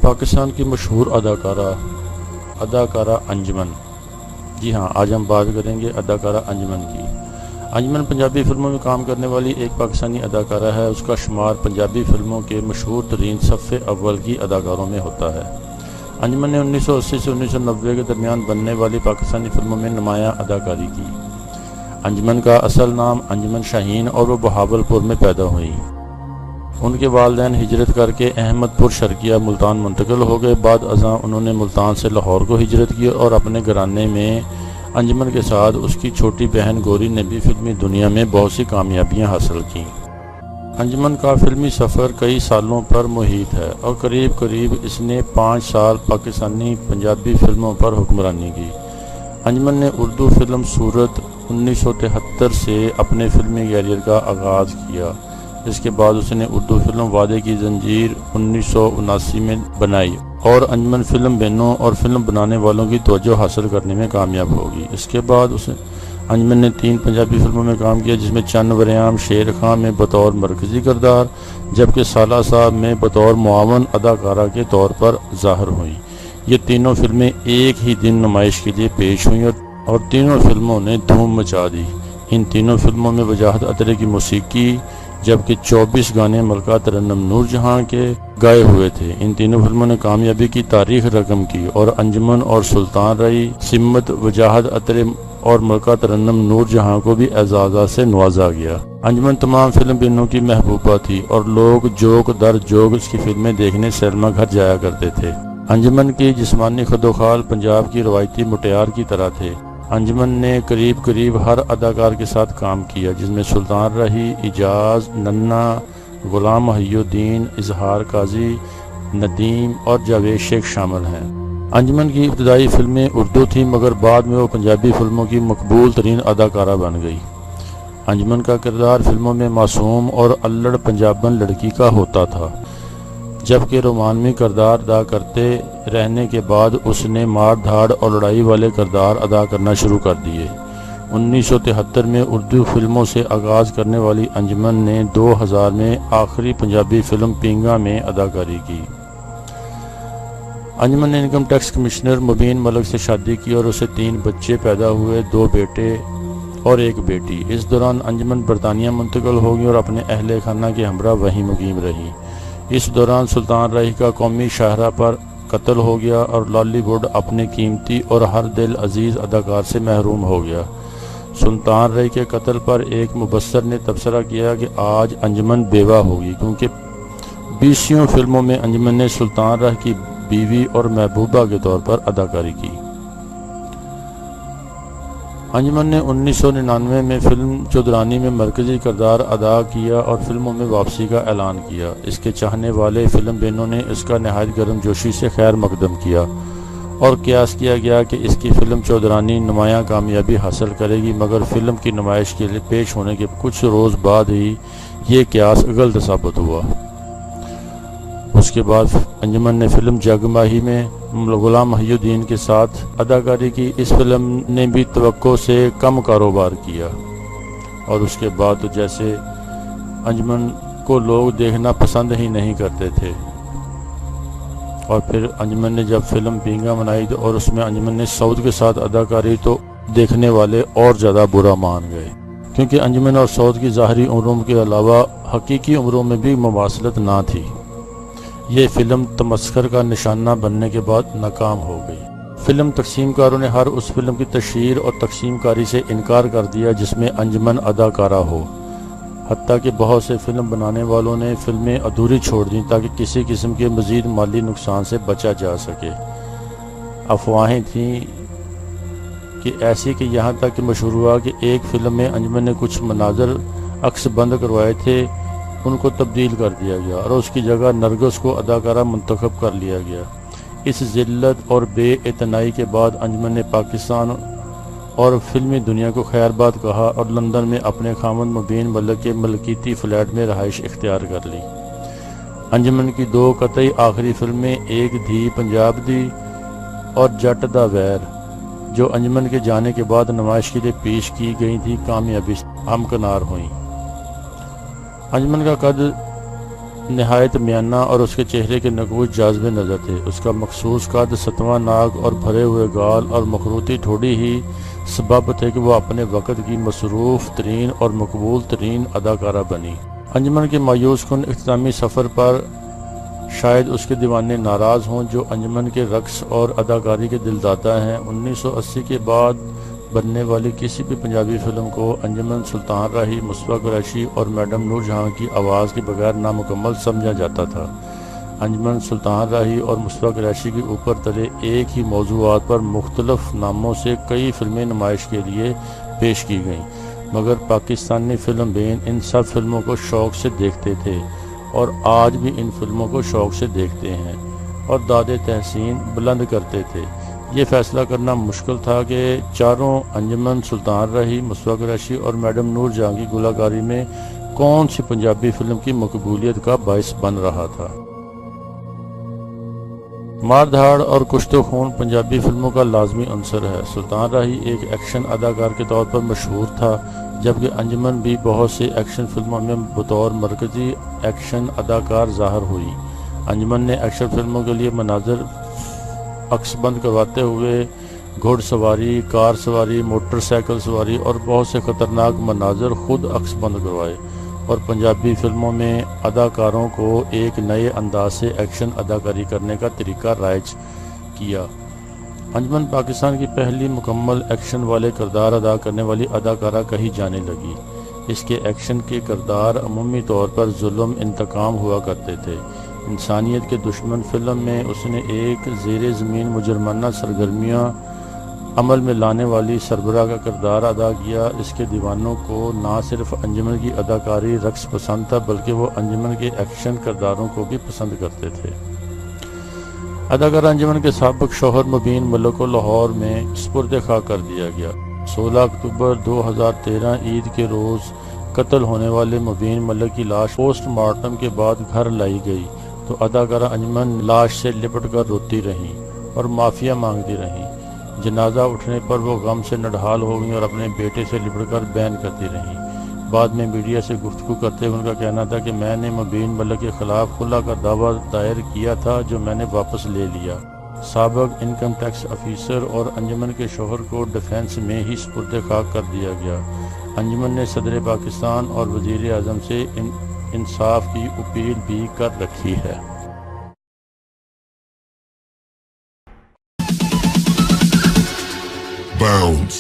پاکستان کی مشہور اداکارہ انجمن. جی ہاں، آج ہم بات کریں گے اداکارہ انجمن کی. انجمن پنجابی فلموں میں کام کرنے والی ایک پاکستانی اداکارہ ہے. اس کا شمار پنجابی فلموں کے مشہور ترین صف اول کی اداکاروں میں ہوتا ہے. انجمن نے 1980 سے 1990 کے درمیان بننے والی پاکستانی فلموں میں نمایاں اداکاری کی. انجمن کا اصل نام انجمن شاہین اور وہ بہاولپور میں پیدا ہوئی. ان کے والدین ہجرت کر کے احمد پور شرقیہ ملتان منتقل ہو گئے. بعد ازاں انہوں نے ملتان سے لاہور کو ہجرت کی اور اپنے گھرانے میں انجمن کے ساتھ اس کی چھوٹی بہن گوری نے بھی فلمی دنیا میں بہت سی کامیابیاں حاصل کیں. انجمن کا فلمی سفر کئی سالوں پر محیط ہے اور قریب اس نے 5 سال پاکستانی پنجابی فلموں پر حکمرانی کی. انجمن نے اردو فلم صورت 1973 سے اپنے فلمی کیریئر کا آغاز کیا. اس کے بعد اس نے اردو فلم وعدے کی زنجیر 1979 میں بنائی اور انجمن فلم بینوں اور فلم بنانے والوں کی توجہ حاصل کرنے میں کامیاب ہوگی. اس کے بعد انجمن نے 3 پنجابی فلموں میں کام کیا، جس میں چند وریام شیر خان میں بطور مرکزی کردار جبکہ سالہ صاحب میں بطور معاون اداکارہ کے طور پر ظاہر ہوئیں. یہ تینوں فلمیں ایک ہی دن نمائش کے لیے پیش ہوئیں اور تینوں فلموں نے دھوم مچا دی. ان تینوں فلموں میں وجاہت اطہر کی موسیقی جبکہ 24 گانے ملکہ ترنم نور جہاں کے گائے ہوئے تھے. ان تینوں فلموں نے کامیابی کی تاریخ رقم کی اور انجمن اور سلطان رئی، سمت، وجاہت اطہر اور ملکہ ترنم نور جہاں کو بھی اعزازات سے نوازا گیا. انجمن تمام فلم بینوں کی محبوبہ تھی اور لوگ جوک در جوک اس کی فلمیں دیکھنے سینما گھر جایا کرتے تھے. انجمن کی جسمانی خدوخال پنجاب کی روایتی مٹیار کی طرح تھے. انجمن نے قریب ہر اداکار کے ساتھ کام کیا، جس میں سلطان رہی، اعجاز، ننا، غلام محی الدین، اظہار قاضی، ندیم اور جاوید شیخ شامل ہیں. انجمن کی ابتدائی فلمیں اردو تھیں مگر بعد میں وہ پنجابی فلموں کی مقبول ترین اداکارہ بن گئی. انجمن کا کردار فلموں میں معصوم اور الڑ پنجابن لڑکی کا ہوتا تھا، جبکہ رومانوی کردار ادا کرتے رہنے کے بعد اس نے مار دھاڑ اور لڑائی والے کردار ادا کرنا شروع کر دیے. 1973 میں اردو فلموں سے آغاز کرنے والی انجمن نے 2000 میں آخری پنجابی فلم پینگا میں اداکاری کی. انجمن نے انکم ٹیکس کمشنر مبین ملک سے شادی کی اور اسے 3 بچے پیدا ہوئے، 2 بیٹے اور 1 بیٹی. اس دوران انجمن برطانیہ منتقل ہو گئی اور اپنے اہل خانہ کے ہمراہ وہیں مقیم رہی. اس دوران سلطان رہی کا قومی شاہراہ پر قتل ہو گیا اور لالی ووڈ اپنے قیمتی اور ہر دل عزیز اداکار سے محروم ہو گیا. سلطان رہی کے قتل پر ایک مبصر نے تبصرہ کیا کہ آج انجمن بیوہ ہوگی، کیونکہ 20 فلموں میں انجمن نے سلطان رہ کی بیوی اور محبوبہ کے طور پر اداکاری کی. انجمن نے 1999 میں فلم چودرانی میں مرکزی کردار ادا کیا اور فلموں میں واپسی کا اعلان کیا. اس کے چاہنے والے فلم بینوں نے اس کا نہایت گرم جوشی سے خیر مقدم کیا اور قیاس کیا گیا کہ اس کی فلم چودرانی نمایاں کامیابی حاصل کرے گی، مگر فلم کی نمائش کے لیے پیش ہونے کے کچھ روز بعد ہی یہ قیاس غلط ثابت ہوا. اس کے بعد انجمن نے فلم جگ ماہی میں غلام محی الدین کے ساتھ اداکاری کی. اس فلم نے بھی توقع سے کم کاروبار کیا اور اس کے بعد تو جیسے انجمن کو لوگ دیکھنا پسند ہی نہیں کرتے تھے. اور پھر انجمن نے جب فلم پینگا بنائی اور اس میں انجمن نے سعود کے ساتھ اداکاری تو دیکھنے والے اور زیادہ برا مان گئے، کیونکہ انجمن اور سعود کی ظاہری عمروں کے علاوہ حقیقی عمروں میں بھی مماثلت نہ تھی. یہ فلم تمسخر کا نشانہ بننے کے بعد ناکام ہو گئی. فلم تقسیم کاروں نے ہر اس فلم کی تشہیر اور تقسیم کاری سے انکار کر دیا جس میں انجمن اداکارہ ہو، حتیٰ کہ بہت سے فلم بنانے والوں نے فلمیں ادھوری چھوڑ دیں تاکہ کسی قسم کے مزید مالی نقصان سے بچا جا سکے. افواہیں تھیں کہ ایسی کہ یہاں تک کہ مشہور ہوا کہ ایک فلم میں انجمن نے کچھ مناظر عکس بند کروائے تھے، ان کو تبدیل کر دیا گیا اور اس کی جگہ نرگس کو اداکارہ منتخب کر لیا گیا. اس ذلت اور بے اعتنائی کے بعد انجمن نے پاکستان اور فلمی دنیا کو خیر بات کہا اور لندن میں اپنے خاوند مبین ملک کے ملکیتی فلیٹ میں رہائش اختیار کر لی. انجمن کی 2 قطعی آخری فلمیں ایک دھی پنجاب دی اور جٹ دا ویر، جو انجمن کے جانے کے بعد نمائش کے لیے پیش کی گئی تھیں، کامیابی ہمکنار ہوئیں. انجمن کا قد نہایت میانہ اور اس کے چہرے کے نقوش جاذب نظر تھے۔ اس کا مخصوص قد، ستواں ناک اور بھرے ہوئے گال اور مخروطی ٹھوڑی ہی سبب تھے کہ وہ اپنے وقت کی مصروف ترین اور مقبول ترین اداکارہ بنی۔ انجمن کے مایوس کن اختتامی سفر پر شاید اس کے دیوانے ناراض ہوں جو انجمن کے رقص اور اداکاری کے دلدادہ ہیں۔ 1980 کے بعد بننے والی کسی بھی پنجابی فلم کو انجمن سلطان راہی، مصطفیٰ قریشی اور میڈم نور جہاں کی آواز کے بغیر نامکمل سمجھا جاتا تھا۔ انجمن سلطان راہی اور مصطفیٰ قریشی کے اوپر تلے ایک ہی موضوعات پر مختلف ناموں سے کئی فلمیں نمائش کے لیے پیش کی گئیں، مگر پاکستانی فلم بین ان سب فلموں کو شوق سے دیکھتے تھے اور آج بھی ان فلموں کو شوق سے دیکھتے ہیں اور داد تحسین بلند کرتے تھے۔ یہ فیصلہ کرنا مشکل تھا کہ چاروں انجمن سلطان راہی، مصطفیٰ قریشی اور میڈم نور جہاں کی گلوکاری میں کون سی پنجابی فلم کی مقبولیت کا باعث بن رہا تھا۔ مار دھاڑ اور کشت و خون پنجابی فلموں کا لازمی عنصر ہے۔ سلطان راہی ایک ایکشن اداکار کے طور پر مشہور تھا، جبکہ انجمن بھی بہت سی ایکشن فلموں میں بطور مرکزی ایکشن اداکار ظاہر ہوئی۔ انجمن نے ایکشن فلموں کے لیے مناظر عکس بند کرواتے ہوئے گھوڑ سواری، کار سواری، موٹر سائیکل سواری اور بہت سے خطرناک مناظر خود عکس بند کروائے اور پنجابی فلموں میں اداکاروں کو ایک نئے انداز سے ایکشن اداکاری کرنے کا طریقہ رائج کیا۔ انجمن پاکستان کی پہلی مکمل ایکشن والے کردار ادا کرنے والی اداکارہ کہی جانے لگی۔ اس کے ایکشن کے کردار عمومی طور پر ظلم، انتقام ہوا کرتے تھے۔ انسانیت کے دشمن فلم میں اس نے ایک زیر زمین مجرمانہ سرگرمیاں عمل میں لانے والی سربراہ کا کردار ادا کیا۔ اس کے دیوانوں کو نہ صرف انجمن کی اداکاری رقص پسند تھا، بلکہ وہ انجمن کے ایکشن کرداروں کو بھی پسند کرتے تھے۔ اداکارہ انجمن کے سابق شوہر مبین ملک کو لاہور میں سپرد خاک کر دیا گیا۔ 16 اکتوبر 2013 عید کے روز قتل ہونے والے مبین ملک کی لاش پوسٹ مارٹم کے بعد گھر لائی گئی تو اداکارہ انجمن لاش سے لپٹ کر روتی رہیں اور معافیا مانگتی رہیں۔ جنازہ اٹھنے پر وہ غم سے نڈھال ہو گئیں اور اپنے بیٹے سے لپٹ کر بین کرتی رہیں۔ بعد میں میڈیا سے گفتگو کرتے ہوئے ان کا کہنا تھا کہ میں نے مبین ملک کے خلاف خلع کا دعویٰ دائر کیا تھا جو میں نے واپس لے لیا۔ سابق انکم ٹیکس افیسر اور انجمن کے شوہر کو ڈیفنس میں ہی سپرد خاک کر دیا گیا۔ انجمن نے صدر پاکستان اور وزیر اعظم سے انصاف کی اپیل بھی کر رکھی ہے۔ Bounds.